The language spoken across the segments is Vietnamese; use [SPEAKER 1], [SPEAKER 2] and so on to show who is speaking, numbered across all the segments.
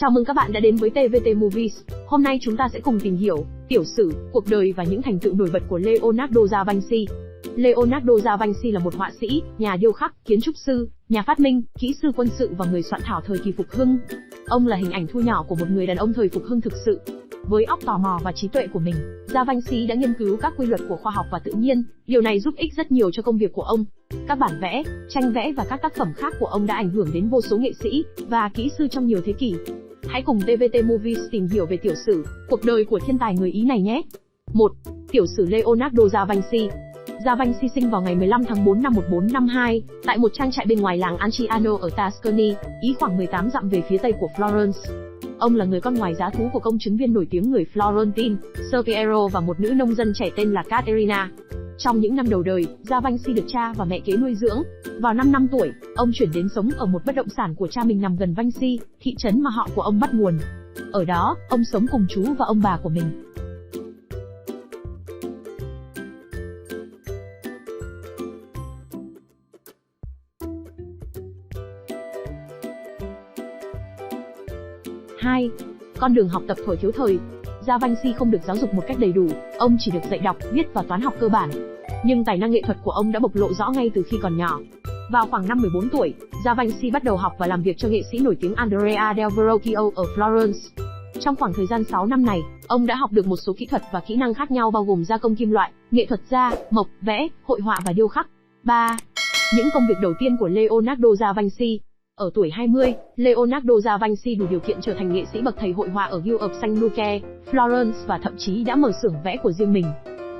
[SPEAKER 1] Chào mừng các bạn đã đến với TVT Movies. Hôm nay chúng ta sẽ cùng tìm hiểu tiểu sử, cuộc đời và những thành tựu nổi bật của Leonardo da Vinci. Leonardo da Vinci là một họa sĩ, nhà điêu khắc, kiến trúc sư, nhà phát minh, kỹ sư quân sự và người soạn thảo thời kỳ phục hưng. Ông là hình ảnh thu nhỏ của một người đàn ông thời phục hưng thực sự. Với óc tò mò và trí tuệ của mình, da Vinci đã nghiên cứu các quy luật của khoa học và tự nhiên, điều này giúp ích rất nhiều cho công việc của ông. Các bản vẽ, tranh vẽ và các tác phẩm khác của ông đã ảnh hưởng đến vô số nghệ sĩ và kỹ sư trong nhiều thế kỷ. Hãy cùng TVT Movies tìm hiểu về tiểu sử, cuộc đời của thiên tài người Ý này nhé. 1. Tiểu sử Leonardo da Vinci. Da Vinci sinh vào ngày 15 tháng 4 năm 1452, tại một trang trại bên ngoài làng Anciano ở Tuscany, Ý, khoảng 18 dặm về phía tây của Florence. Ông là người con ngoài giá thú của công chứng viên nổi tiếng người Florentine, Ser Piero và một nữ nông dân trẻ tên là Caterina. Trong những năm đầu đời, da Vinci được cha và mẹ kế nuôi dưỡng. Vào 5 năm tuổi, ông chuyển đến sống ở một bất động sản của cha mình nằm gần Vinci, thị trấn mà họ của ông bắt nguồn. Ở đó, ông sống cùng chú và ông bà của mình. Hai. Con đường học tập thuở thiếu thời. Da Vinci không được giáo dục một cách đầy đủ, ông chỉ được dạy đọc, viết và toán học cơ bản. Nhưng tài năng nghệ thuật của ông đã bộc lộ rõ ngay từ khi còn nhỏ. Vào khoảng năm 14 tuổi, da Vinci bắt đầu học và làm việc cho nghệ sĩ nổi tiếng Andrea del Verrocchio ở Florence. Trong khoảng thời gian 6 năm này, ông đã học được một số kỹ thuật và kỹ năng khác nhau bao gồm gia công kim loại, nghệ thuật da, mộc, vẽ, hội họa và điêu khắc. 3. Những công việc đầu tiên của Leonardo da Vinci. Ở tuổi 20, Leonardo da Vinci đủ điều kiện trở thành nghệ sĩ bậc thầy hội họa ở Guild of San Luca, Florence và thậm chí đã mở xưởng vẽ của riêng mình.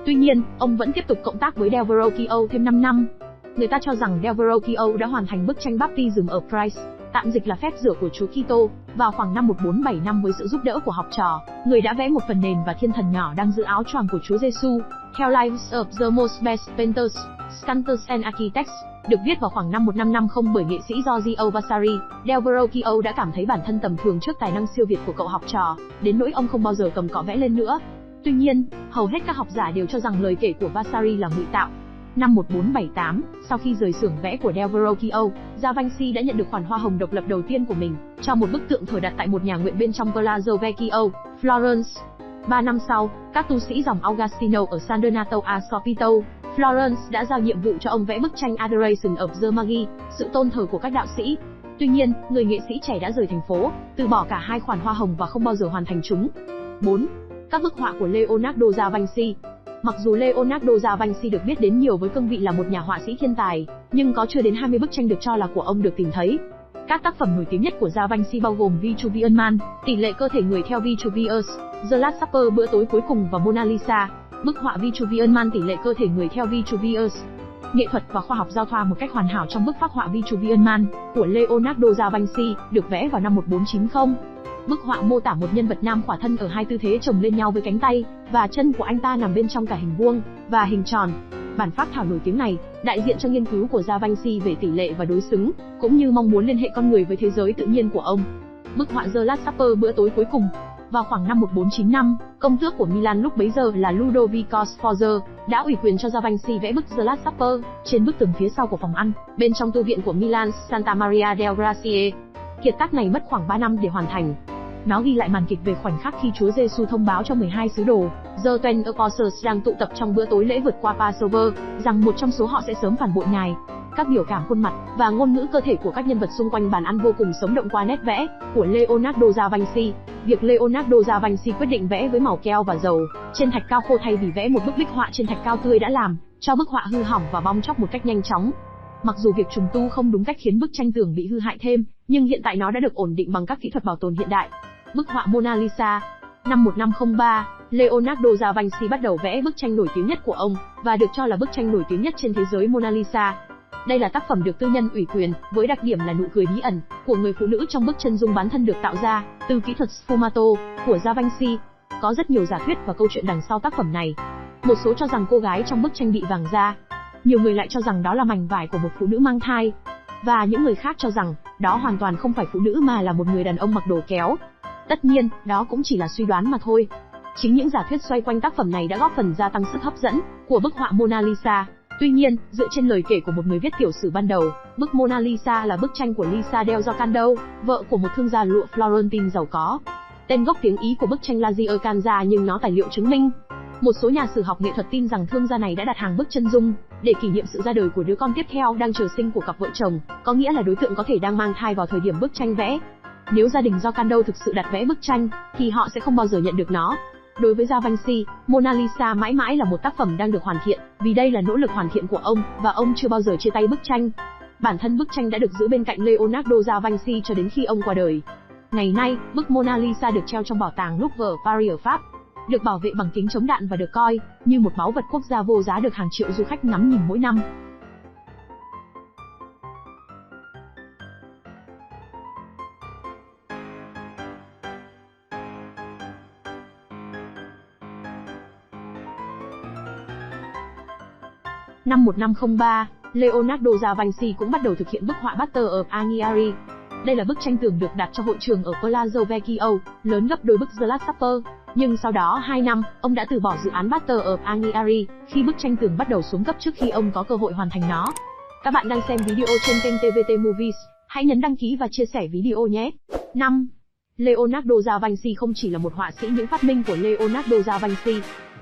[SPEAKER 1] Tuy nhiên, ông vẫn tiếp tục cộng tác với del Verrocchio thêm 5 năm. Người ta cho rằng del Verrocchio đã hoàn thành bức tranh Baptism of Christ, tạm dịch là phép rửa của Chúa Kitô, vào khoảng năm 1475 với sự giúp đỡ của học trò. Người đã vẽ một phần nền và thiên thần nhỏ đang giữ áo choàng của Chúa Giêsu. Theo Lives of the Most Best Painters, Sculptors and Architects, được viết vào khoảng năm 1550 bởi nghệ sĩ Giorgio Vasari, del Verrocchio đã cảm thấy bản thân tầm thường trước tài năng siêu việt của cậu học trò, đến nỗi ông không bao giờ cầm cọ vẽ lên nữa. Tuy nhiên, hầu hết các học giả đều cho rằng lời kể của Vasari là ngụy tạo. Năm 1478, sau khi rời xưởng vẽ của del Verrocchio, da Vinci đã nhận được khoản hoa hồng độc lập đầu tiên của mình, cho một bức tượng thờ đặt tại một nhà nguyện bên trong Palazzo Vecchio, Florence. 3 năm sau, các tu sĩ dòng Augustino ở San Donato a Sopito, Florence đã giao nhiệm vụ cho ông vẽ bức tranh Adoration of the Magi, sự tôn thờ của các đạo sĩ. Tuy nhiên, người nghệ sĩ trẻ đã rời thành phố, từ bỏ cả hai khoản hoa hồng và không bao giờ hoàn thành chúng. 4. Các bức họa của Leonardo da Vinci. Mặc dù Leonardo da Vinci được biết đến nhiều với cương vị là một nhà họa sĩ thiên tài, nhưng có chưa đến 20 bức tranh được cho là của ông được tìm thấy. Các tác phẩm nổi tiếng nhất của da Vinci bao gồm Vitruvian Man, tỷ lệ cơ thể người theo Vitruvius, The Last Supper, bữa tối cuối cùng và Mona Lisa. Bức họa Vitruvian Man tỷ lệ cơ thể người theo Vitruvius. Nghệ thuật và khoa học giao thoa một cách hoàn hảo trong bức phác họa Vitruvian Man của Leonardo da Vinci, được vẽ vào năm 1490. Bức họa mô tả một nhân vật nam khỏa thân ở hai tư thế chồng lên nhau với cánh tay và chân của anh ta nằm bên trong cả hình vuông và hình tròn. Bản phác thảo nổi tiếng này đại diện cho nghiên cứu của da Vinci về tỷ lệ và đối xứng, cũng như mong muốn liên hệ con người với thế giới tự nhiên của ông. Bức họa The Last Supper, bữa tối cuối cùng. Vào khoảng năm 1495, công tước của Milan lúc bấy giờ là Ludovico Sforza đã ủy quyền cho da Vinci vẽ bức The Last Supper trên bức tường phía sau của phòng ăn, bên trong tu viện của Milan Santa Maria del Grazie. Kiệt tác này mất khoảng 3 năm để hoàn thành. Nó ghi lại màn kịch về khoảnh khắc khi Chúa Giêsu thông báo cho 12 sứ đồ, The 12 Apostles đang tụ tập trong bữa tối lễ vượt qua Passover, rằng một trong số họ sẽ sớm phản bội Ngài. Các biểu cảm khuôn mặt và ngôn ngữ cơ thể của các nhân vật xung quanh bàn ăn vô cùng sống động qua nét vẽ của Leonardo da Vinci. Việc Leonardo da Vinci quyết định vẽ với màu keo và dầu trên thạch cao khô thay vì vẽ một bức bích họa trên thạch cao tươi đã làm cho bức họa hư hỏng và bong tróc một cách nhanh chóng. Mặc dù việc trùng tu không đúng cách khiến bức tranh tường bị hư hại thêm, nhưng hiện tại nó đã được ổn định bằng các kỹ thuật bảo tồn hiện đại. Bức họa Mona Lisa. Năm 1503, Leonardo da Vinci bắt đầu vẽ bức tranh nổi tiếng nhất của ông, và được cho là bức tranh nổi tiếng nhất trên thế giới, Mona Lisa. Đây là tác phẩm được tư nhân ủy quyền, với đặc điểm là nụ cười bí ẩn của người phụ nữ trong bức chân dung bán thân được tạo ra từ kỹ thuật sfumato của da Vinci. Có rất nhiều giả thuyết và câu chuyện đằng sau tác phẩm này. Một số cho rằng cô gái trong bức tranh bị vàng da. Nhiều người lại cho rằng đó là mảnh vải của một phụ nữ mang thai. Và những người khác cho rằng đó hoàn toàn không phải phụ nữ mà là một người đàn ông mặc đồ kéo. Tất nhiên, đó cũng chỉ là suy đoán mà thôi. Chính những giả thuyết xoay quanh tác phẩm này đã góp phần gia tăng sức hấp dẫn của bức họa Mona Lisa. Tuy nhiên, dựa trên lời kể của một người viết tiểu sử ban đầu, bức Mona Lisa là bức tranh của Lisa del Giocondo, vợ của một thương gia lụa Florentine giàu có. Tên gốc tiếng Ý của bức tranh là Giocanza nhưng nó tài liệu chứng minh. Một số nhà sử học nghệ thuật tin rằng thương gia này đã đặt hàng bức chân dung để kỷ niệm sự ra đời của đứa con tiếp theo đang chờ sinh của cặp vợ chồng, có nghĩa là đối tượng có thể đang mang thai vào thời điểm bức tranh vẽ. Nếu gia đình Giocondo thực sự đặt vẽ bức tranh, thì họ sẽ không bao giờ nhận được nó. Đối với Da Vinci, Mona Lisa mãi mãi là một tác phẩm đang được hoàn thiện, vì đây là nỗ lực hoàn thiện của ông, và ông chưa bao giờ chia tay bức tranh. Bản thân bức tranh đã được giữ bên cạnh Leonardo da Vinci cho đến khi ông qua đời. Ngày nay, bức Mona Lisa được treo trong bảo tàng Louvre Paris ở Pháp, được bảo vệ bằng kính chống đạn và được coi như một báu vật quốc gia vô giá được hàng triệu du khách ngắm nhìn mỗi năm. Năm 1503, Leonardo da Vinci cũng bắt đầu thực hiện bức họa Butter of Agniari. Đây là bức tranh tường được đặt cho hội trường ở Palazzo Vecchio, lớn gấp đôi bức The Last Supper. Nhưng sau đó 2 năm, ông đã từ bỏ dự án Butter of Agniari, khi bức tranh tường bắt đầu xuống cấp trước khi ông có cơ hội hoàn thành nó. Các bạn đang xem video trên kênh TVT Movies, hãy nhấn đăng ký và chia sẻ video nhé. 5. Leonardo da Vinci không chỉ là một họa sĩ. Những phát minh của Leonardo da Vinci.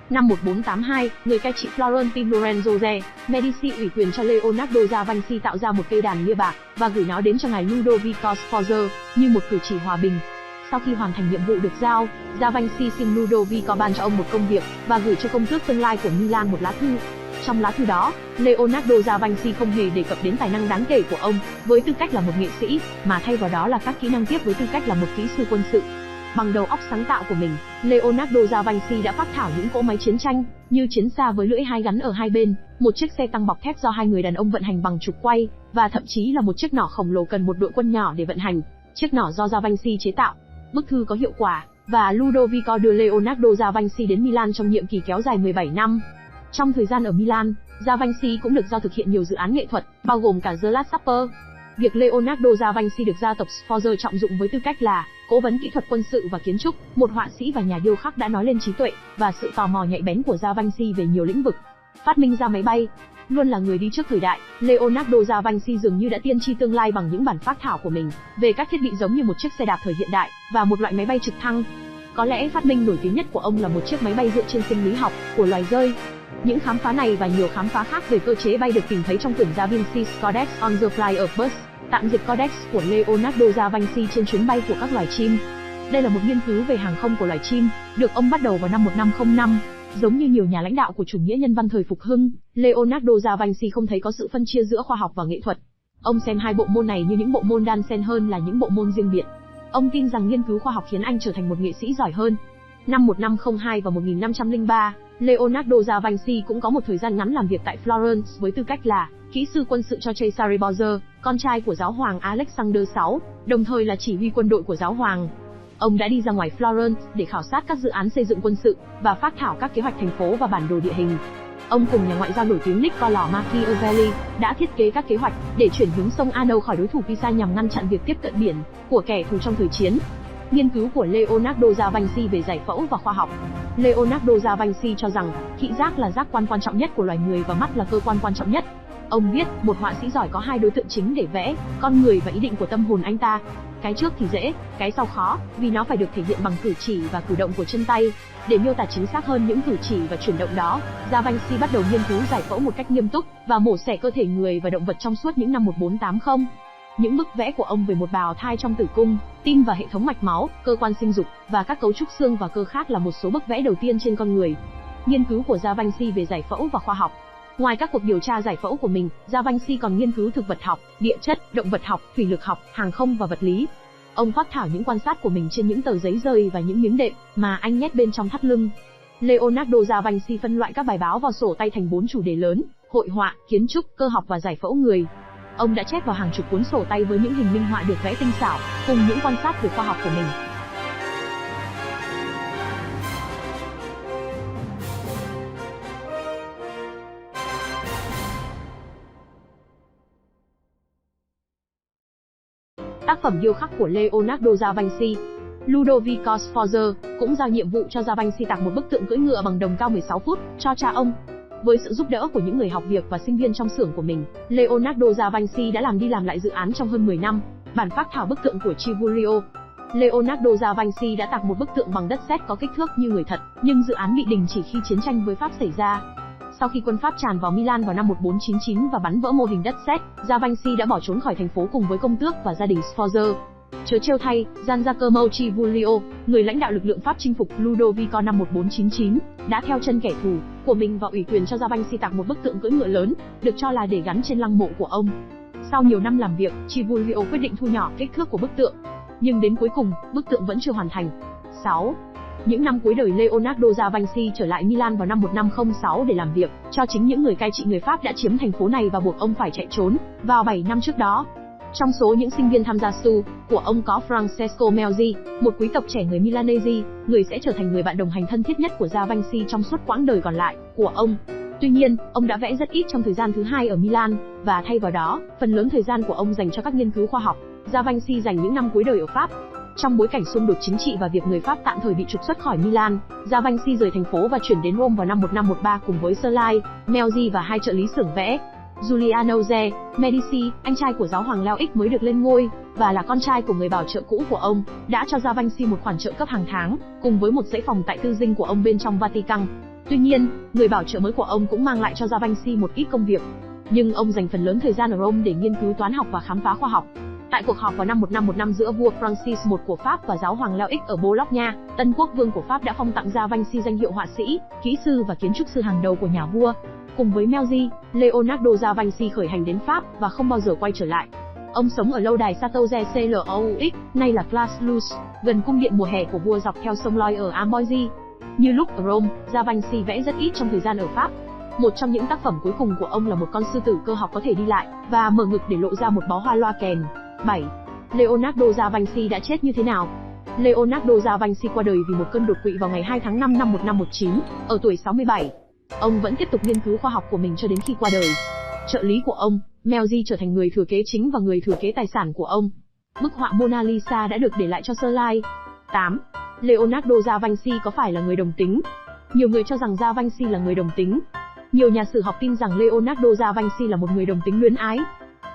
[SPEAKER 1] Năm 1482, người cai trị Florentine Lorenzo de' Medici ủy quyền cho Leonardo da Vinci tạo ra một cây đàn lia bạc và gửi nó đến cho ngài Ludovico Sforza như một cử chỉ hòa bình. Sau khi hoàn thành nhiệm vụ được giao, da Vinci xin Ludovico ban cho ông một công việc và gửi cho công tước tương lai của Milan một lá thư. Trong lá thư đó, Leonardo da Vinci không hề đề cập đến tài năng đáng kể của ông với tư cách là một nghệ sĩ, mà thay vào đó là các kỹ năng tiếp với tư cách là một kỹ sư quân sự. Bằng đầu óc sáng tạo của mình, Leonardo da Vinci đã phác thảo những cỗ máy chiến tranh, như chiến xa với lưỡi hai gắn ở hai bên, một chiếc xe tăng bọc thép do 2 người đàn ông vận hành bằng trục quay, và thậm chí là một chiếc nỏ khổng lồ cần một đội quân nhỏ để vận hành. Chiếc nỏ do da Vinci chế tạo. Bức thư có hiệu quả, và Ludovico đưa Leonardo da Vinci đến Milan trong nhiệm kỳ kéo dài 17 năm. Trong thời gian ở Milan, da Vinci cũng được giao thực hiện nhiều dự án nghệ thuật, bao gồm cả The Last Supper. Việc Leonardo da Vinci được gia tộc Sforza trọng dụng với tư cách là cố vấn kỹ thuật quân sự và kiến trúc, một họa sĩ và nhà điêu khắc đã nói lên trí tuệ và sự tò mò nhạy bén của da Vinci về nhiều lĩnh vực. Phát minh ra máy bay. Luôn là người đi trước thời đại, Leonardo da Vinci dường như đã tiên tri tương lai bằng những bản phác thảo của mình về các thiết bị giống như một chiếc xe đạp thời hiện đại và một loại máy bay trực thăng. Có lẽ phát minh nổi tiếng nhất của ông là một chiếc máy bay dựa trên sinh lý học của loài dơi. Những khám phá này và nhiều khám phá khác về cơ chế bay được tìm thấy trong quyển Da Vinci's Codex on the Flight of Birds, tạm dịch Codex của Leonardo da Vinci trên chuyến bay của các loài chim. Đây là một nghiên cứu về hàng không của loài chim, được ông bắt đầu vào năm 1505. Giống như nhiều nhà lãnh đạo của chủ nghĩa nhân văn thời phục hưng, Leonardo da Vinci không thấy có sự phân chia giữa khoa học và nghệ thuật. Ông xem hai bộ môn này như những bộ môn đan xen hơn là những bộ môn riêng biệt. Ông tin rằng nghiên cứu khoa học khiến anh trở thành một nghệ sĩ giỏi hơn. Năm 1502 và 1503, Leonardo da Vinci cũng có một thời gian ngắn làm việc tại Florence với tư cách là kỹ sư quân sự cho Cesare Borgia, con trai của giáo hoàng Alexander VI, đồng thời là chỉ huy quân đội của giáo hoàng. Ông đã đi ra ngoài Florence để khảo sát các dự án xây dựng quân sự và phác thảo các kế hoạch thành phố và bản đồ địa hình. Ông cùng nhà ngoại giao nổi tiếng Niccolò Machiavelli đã thiết kế các kế hoạch để chuyển hướng sông Arno khỏi đối thủ Pisa nhằm ngăn chặn việc tiếp cận biển của kẻ thù trong thời chiến. Nghiên cứu của Leonardo da Vinci về giải phẫu và khoa học. Leonardo da Vinci cho rằng thị giác là giác quan quan trọng nhất của loài người và mắt là cơ quan quan trọng nhất. Ông viết, một họa sĩ giỏi có 2 đối tượng chính để vẽ, con người và ý định của tâm hồn anh ta. Cái trước thì dễ, cái sau khó, vì nó phải được thể hiện bằng cử chỉ và cử động của chân tay. Để miêu tả chính xác hơn những cử chỉ và chuyển động đó, Da Vinci bắt đầu nghiên cứu giải phẫu một cách nghiêm túc và mổ xẻ cơ thể người và động vật trong suốt những năm 1480. Những bức vẽ của ông về một bào thai trong tử cung, tim và hệ thống mạch máu, cơ quan sinh dục và các cấu trúc xương và cơ khác là một số bức vẽ đầu tiên trên con người. Nghiên cứu của Da Vinci về giải phẫu và khoa học. Ngoài các cuộc điều tra giải phẫu của mình, Da Vinci còn nghiên cứu thực vật học, địa chất, động vật học, thủy lực học, hàng không và vật lý. Ông phác thảo những quan sát của mình trên những tờ giấy rơi và những miếng đệm mà anh nhét bên trong thắt lưng. Leonardo da Vinci phân loại các bài báo vào sổ tay thành 4 chủ đề lớn: hội họa, kiến trúc, cơ học và giải phẫu người. Ông đã chép vào hàng chục cuốn sổ tay với những hình minh họa được vẽ tinh xảo, cùng những quan sát về khoa học của mình. Tác phẩm điêu khắc của Leonardo da Vinci. Ludovico Sforza cũng giao nhiệm vụ cho Da Vinci tạc một bức tượng cưỡi ngựa bằng đồng cao 16 phút cho cha ông. Với sự giúp đỡ của những người học việc và sinh viên trong xưởng của mình, Leonardo da Vinci đã làm đi làm lại dự án trong hơn 10 năm. Bản phác thảo bức tượng của Chivulio. Leonardo da Vinci đã tạc một bức tượng bằng đất sét có kích thước như người thật, nhưng dự án bị đình chỉ khi chiến tranh với Pháp xảy ra. Sau khi quân Pháp tràn vào Milan vào năm 1499 và bắn vỡ mô hình đất sét, da Vinci đã bỏ trốn khỏi thành phố cùng với công tước và gia đình Sforza. Chớ trêu thay, Gian Giacomo Chivulio, người lãnh đạo lực lượng Pháp chinh phục Ludovico năm 1499, đã theo chân kẻ thù của mình và ủy quyền cho da Vinci tạc một bức tượng cưỡi ngựa lớn, được cho là để gắn trên lăng mộ của ông. Sau nhiều năm làm việc, Chivulio quyết định thu nhỏ kích thước của bức tượng, nhưng đến cuối cùng, bức tượng vẫn chưa hoàn thành. 6. Những năm cuối đời Leonardo da Vinci trở lại Milan vào năm 1506 để làm việc cho chính những người cai trị người Pháp đã chiếm thành phố này và buộc ông phải chạy trốn vào 7 năm trước đó. Trong số những sinh viên tham gia STU của ông có Francesco Melzi, một quý tộc trẻ người Milanese, người sẽ trở thành người bạn đồng hành thân thiết nhất của da Vinci trong suốt quãng đời còn lại của ông. Tuy nhiên, ông đã vẽ rất ít trong thời gian thứ hai ở Milan, và thay vào đó, phần lớn thời gian của ông dành cho các nghiên cứu khoa học. Da Vinci dành những năm cuối đời ở Pháp. Trong bối cảnh xung đột chính trị và việc người Pháp tạm thời bị trục xuất khỏi Milan, da Vinci rời thành phố và chuyển đến Rome vào năm 1513 cùng với Serlai, Melzi và hai trợ lý xưởng vẽ. Giuliano de' Medici, anh trai của giáo hoàng Leo X mới được lên ngôi, và là con trai của người bảo trợ cũ của ông, đã cho da Vinci một khoản trợ cấp hàng tháng, cùng với một dãy phòng tại tư dinh của ông bên trong Vatican. Tuy nhiên, người bảo trợ mới của ông cũng mang lại cho da Vinci một ít công việc. Nhưng ông dành phần lớn thời gian ở Rome để nghiên cứu toán học và khám phá khoa học. Tại cuộc họp vào năm 1515 giữa vua Francis I của Pháp và giáo hoàng Leo X ở Bologna, Tân quốc vương của Pháp đã phong tặng da Vinci danh hiệu họa sĩ, kỹ sư và kiến trúc sư hàng đầu của nhà vua. Cùng với Melzi, Leonardo da Vinci khởi hành đến Pháp và không bao giờ quay trở lại. Ông sống ở lâu đài Château de Claux, nay là Place Luz, gần cung điện mùa hè của vua dọc theo sông Loire ở Amboise. Như lúc ở Rome, da Vinci vẽ rất ít trong thời gian ở Pháp. Một trong những tác phẩm cuối cùng của ông là một con sư tử cơ học có thể đi lại và mở ngực để lộ ra một bó hoa loa kèn. 7. Leonardo da Vinci đã chết như thế nào? Leonardo da Vinci qua đời vì một cơn đột quỵ vào ngày 2 tháng 5 năm 1519, ở tuổi 67. Ông vẫn tiếp tục nghiên cứu khoa học của mình cho đến khi qua đời. Trợ lý của ông, Melzi trở thành người thừa kế chính và người thừa kế tài sản của ông. Bức họa Mona Lisa đã được để lại cho Serlai. 8. Leonardo da Vinci có phải là người đồng tính? Nhiều người cho rằng da Vinci là người đồng tính. Nhiều nhà sử học tin rằng Leonardo da Vinci là một người đồng tính luyến ái.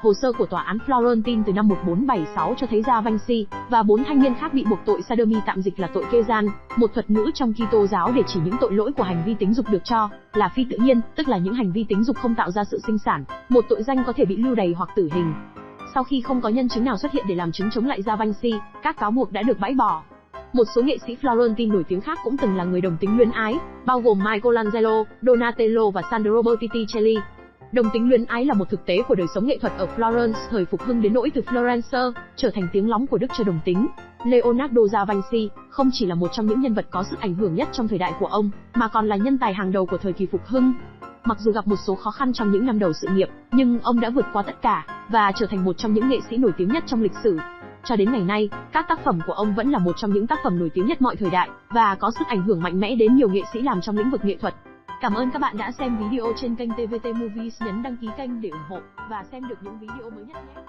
[SPEAKER 1] Hồ sơ của tòa án Florentine từ năm 1476 cho thấy da Vinci và 4 thanh niên khác bị buộc tội sodomy, tạm dịch là tội kê gian, một thuật ngữ trong Kitô giáo để chỉ những tội lỗi của hành vi tính dục được cho là phi tự nhiên, tức là những hành vi tính dục không tạo ra sự sinh sản, một tội danh có thể bị lưu đày hoặc tử hình. Sau khi không có nhân chứng nào xuất hiện để làm chứng chống lại da Vinci, các cáo buộc đã được bãi bỏ. Một số nghệ sĩ Florentine nổi tiếng khác cũng từng là người đồng tính luyến ái, bao gồm Michelangelo, Donatello và Sandro Botticelli. Đồng tính luyến ái là một thực tế của đời sống nghệ thuật ở Florence thời phục hưng đến nỗi từ Florence trở thành tiếng lóng của Đức cho đồng tính. Leonardo da Vinci không chỉ là một trong những nhân vật có sức ảnh hưởng nhất trong thời đại của ông, mà còn là nhân tài hàng đầu của thời kỳ phục hưng. Mặc dù gặp một số khó khăn trong những năm đầu sự nghiệp, nhưng ông đã vượt qua tất cả và trở thành một trong những nghệ sĩ nổi tiếng nhất trong lịch sử. Cho đến ngày nay, các tác phẩm của ông vẫn là một trong những tác phẩm nổi tiếng nhất mọi thời đại và có sức ảnh hưởng mạnh mẽ đến nhiều nghệ sĩ làm trong lĩnh vực nghệ thuật. Cảm ơn các bạn đã xem video trên kênh TVT Movies, nhấn đăng ký kênh để ủng hộ và xem được những video mới nhất nhé.